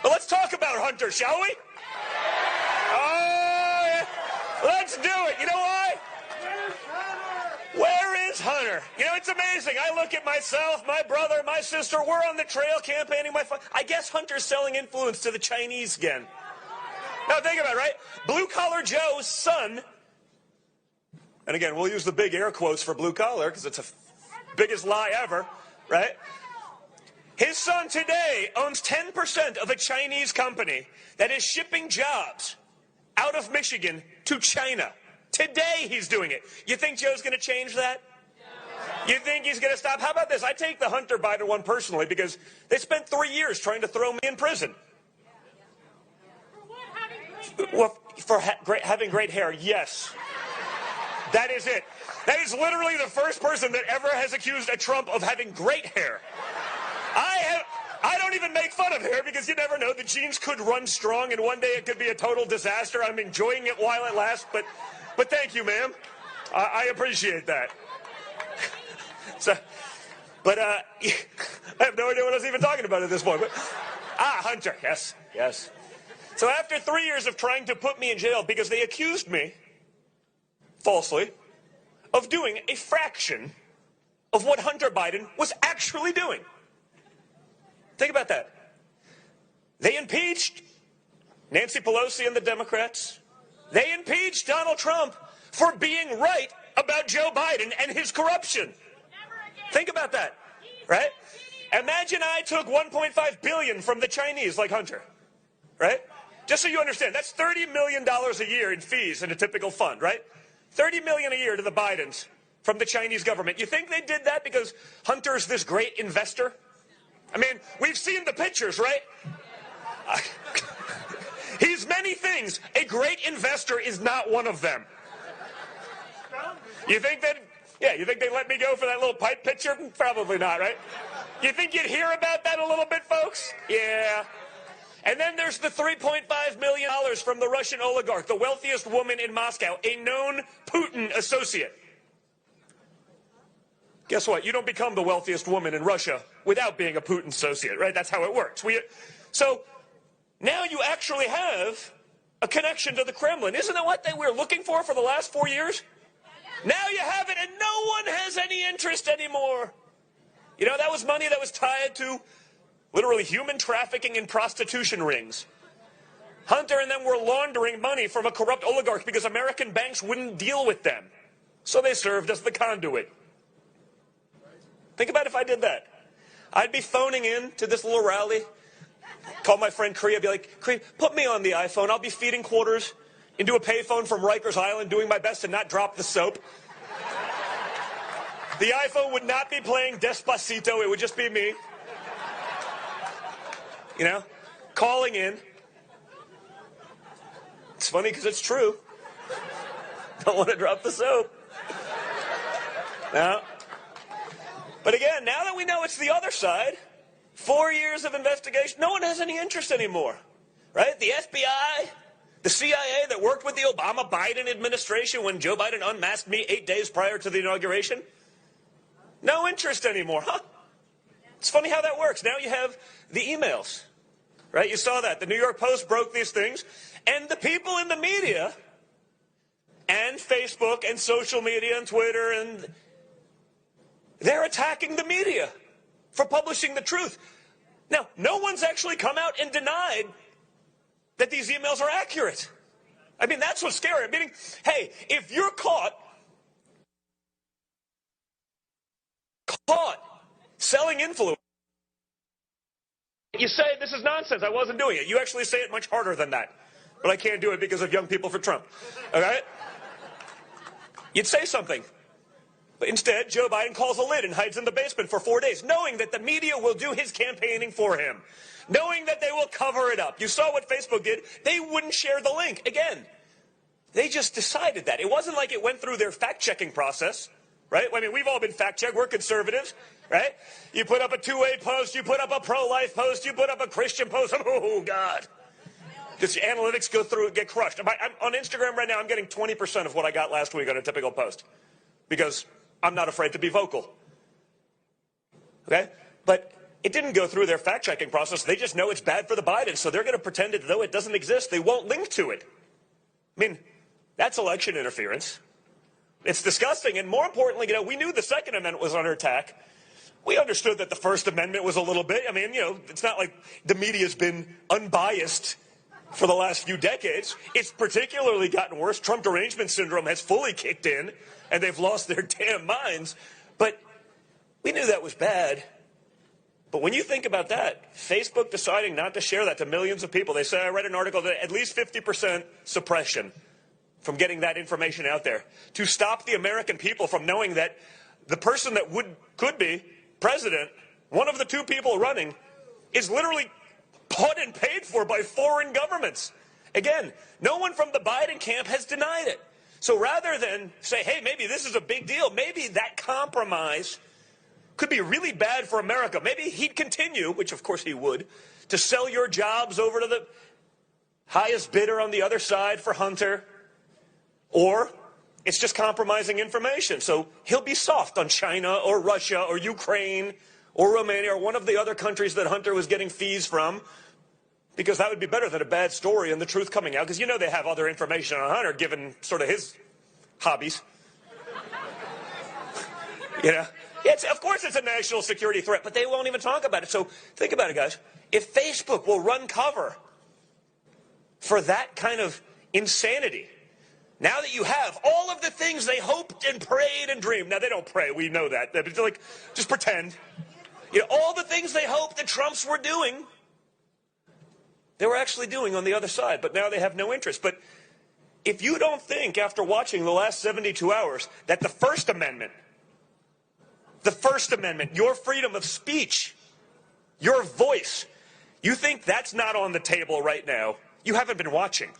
But let's talk about Hunter, shall we? Oh, yeah. Let's do it. You know why? Where is Hunter? You know, it's amazing. I look at myself, my brother, my sister. We're on the trail campaigning. I guess Hunter's selling influence to the Chinese again. Now, think about it, right? Blue Collar Joe's son, and again, we'll use the big air quotes for blue collar because it's the biggest lie ever, right? His son today owns 10% of a Chinese company that is shipping jobs out of Michigan to China. Today he's doing it. You think Joe's going to change that? You think he's going to stop? How about this? I take the Hunter Biden one personally because they spent 3 years trying to throw me in prison. Well, for having great hair, yes. That is it. That is literally the first person that ever has accused a Trump of having great hair. I don't even make fun of hair because you never know. The genes could run strong and one day it could be a total disaster. I'm enjoying it while it lasts, but thank you, ma'am. I appreciate that. I have no idea what I was even talking about at this point. But, Hunter, yes. So after 3 years of trying to put me in jail because they accused me, falsely, of doing a fraction of what Hunter Biden was actually doing. Think about that. They impeached Nancy Pelosi and the Democrats. They impeached Donald Trump for being right about Joe Biden and his corruption. Think about that, right? Imagine I took $1.5 billion from the Chinese like Hunter, right? Just so you understand, that's $30 million a year in fees in a typical fund, right? $30 million a year to the Bidens from the Chinese government. You think they did that because Hunter's this great investor? I mean, we've seen the pictures, right? He's many things. A great investor is not one of them. You think they let me go for that little pipe picture? Probably not, right? You think you'd hear about that a little bit, folks? Yeah. And then there's the $3.5 million from the Russian oligarch, the wealthiest woman in Moscow, a known Putin associate. Guess what? You don't become the wealthiest woman in Russia without being a Putin associate, right? That's how it works. So now you actually have a connection to the Kremlin. Isn't that what they were looking for the last 4 years? Now you have it, and no one has any interest anymore. You know, that was money that was tied to literally human trafficking and prostitution rings. Hunter and them were laundering money from a corrupt oligarch because American banks wouldn't deal with them. So they served as the conduit. Think about if I did that. I'd be phoning in to this little rally, call my friend Cree, I'd be like, Cree, put me on the iPhone. I'll be feeding quarters into a payphone from Rikers Island, doing my best to not drop the soap. The iPhone would not be playing Despacito. It would just be me. You know, calling in. It's funny because it's true. Don't want to drop the soap. No. But again, now that we know it's the other side, 4 years of investigation, no one has any interest anymore, right? The FBI, the CIA that worked with the Obama-Biden administration when Joe Biden unmasked me 8 days prior to the inauguration, no interest anymore, huh? It's funny how that works. Now you have the emails, right? You saw that. The New York Post broke these things, and the people in the media and Facebook and social media and Twitter and they're attacking the media for publishing the truth. Now, no one's actually come out and denied that these emails are accurate. I mean, that's what's scary. Meaning, hey, if you're caught selling influence, you say, this is nonsense, I wasn't doing it. You actually say it much harder than that. But I can't do it because of young people for Trump. Okay? You'd say something. But instead, Joe Biden calls a lid and hides in the basement for 4 days, knowing that the media will do his campaigning for him, knowing that they will cover it up. You saw what Facebook did. They wouldn't share the link. Again, they just decided that. It wasn't like it went through their fact-checking process, right? I mean, we've all been fact-checked. We're conservatives, right? You put up a two-way post. You put up a pro-life post. You put up a Christian post. Oh, God. Just analytics go through and get crushed. I'm on Instagram right now, I'm getting 20% of what I got last week on a typical post because I'm not afraid to be vocal. Okay? But it didn't go through their fact-checking process. They just know it's bad for the Bidens, so they're going to pretend as though it doesn't exist. They won't link to it. I mean, that's election interference. It's disgusting. And more importantly, we knew the Second Amendment was under attack. We understood that the First Amendment was a little bit. I mean, it's not like the media's been unbiased for the last few decades. It's particularly gotten worse. Trump derangement syndrome has fully kicked in, and they've lost their damn minds. But we knew that was bad. But when you think about that, Facebook deciding not to share that to millions of people, they say, I read an article that at least 50% suppression from getting that information out there, to stop the American people from knowing that the person that could be president, one of the two people running, is literally bought and paid for by foreign governments. Again, no one from the Biden camp has denied it. So rather than say, hey, maybe this is a big deal, maybe that compromise could be really bad for America. Maybe he'd continue, which of course he would, to sell your jobs over to the highest bidder on the other side for Hunter. Or it's just compromising information. So he'll be soft on China or Russia or Ukraine or Romania or one of the other countries that Hunter was getting fees from, because that would be better than a bad story and the truth coming out. Because they have other information on Hunter given sort of his hobbies. Of course it's a national security threat, but they won't even talk about it. So think about it, guys. If Facebook will run cover for that kind of insanity, now that you have all of the things they hoped and prayed and dreamed. Now, they don't pray. We know that. But just pretend. All the things they hoped the Trumps were doing, they were actually doing on the other side. But now they have no interest. But if you don't think, after watching the last 72 hours, that the First Amendment, your freedom of speech, your voice, you think that's not on the table right now, you haven't been watching.